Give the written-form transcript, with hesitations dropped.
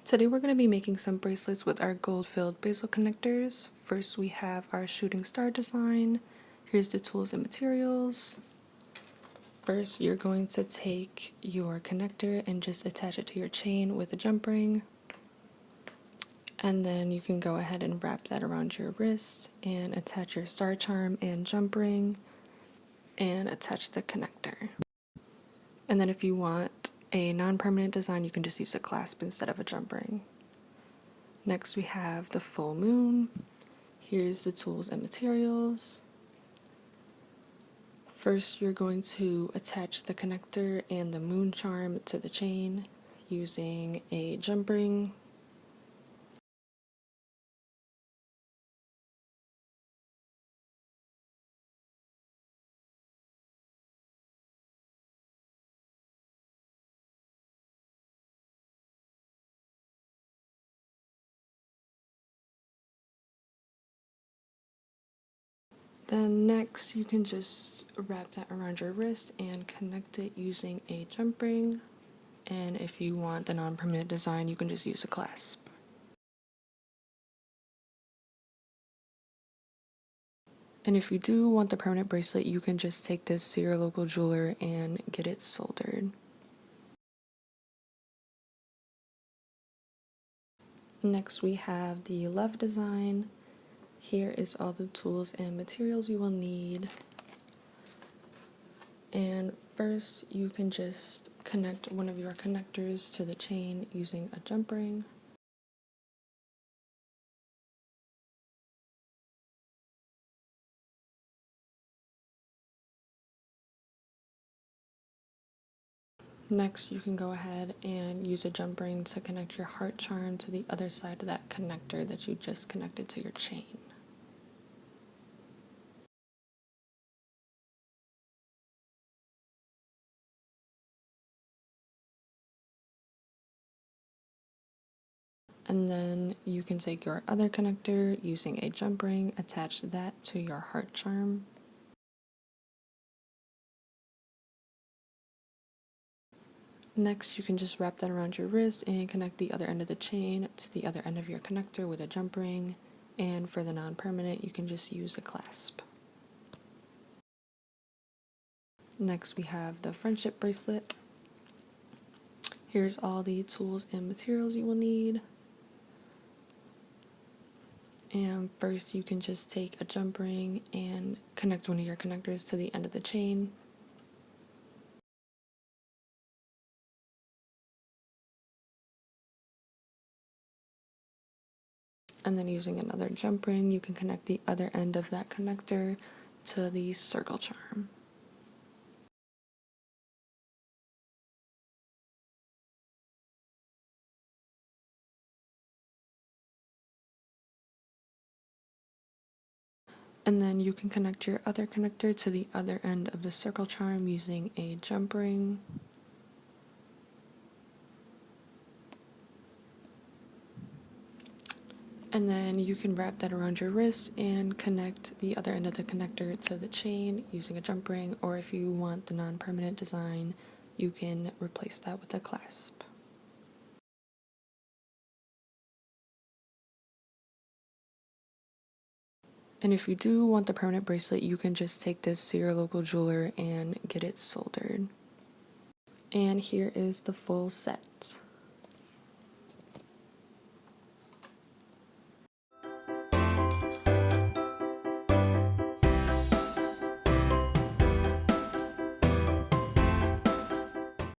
Today we're going to be making some bracelets with our gold-filled bezel connectors. First we have our shooting star design. Here's the tools and materials. First you're going to take your connector and just attach it to your chain with a jump ring. And then you can go ahead and wrap that around your wrist and attach your star charm and jump ring and attach the connector. And then if you want a non-permanent design, you can just use a clasp instead of a jump ring. Next we have the full moon. Here's the tools and materials. First you're going to attach the connector and the moon charm to the chain using a jump ring. Then next you can just wrap that around your wrist and connect it using a jump ring. And if you want the non-permanent design, you can just use a clasp. And if you do want the permanent bracelet, you can just take this to your local jeweler and get it soldered. Next we have the love design. Here is all the tools and materials you will need. And first you can just connect one of your connectors to the chain using a jump ring. Next you can go ahead and use a jump ring to connect your heart charm to the other side of that connector that you just connected to your chain. And then you can take your other connector using a jump ring, attach that to your heart charm. Next, you can just wrap that around your wrist and connect the other end of the chain to the other end of your connector with a jump ring. And for the non-permanent, you can just use a clasp. Next, we have the friendship bracelet. Here's all the tools and materials you will need. And first you can just take a jump ring and connect one of your connectors to the end of the chain. And then using another jump ring, you can connect the other end of that connector to the circle charm. And then you can connect your other connector to the other end of the circle charm using a jump ring. And then you can wrap that around your wrist and connect the other end of the connector to the chain using a jump ring, or if you want the non-permanent design, you can replace that with a clasp. And if you do want the permanent bracelet, you can just take this to your local jeweler and get it soldered. And here is the full set.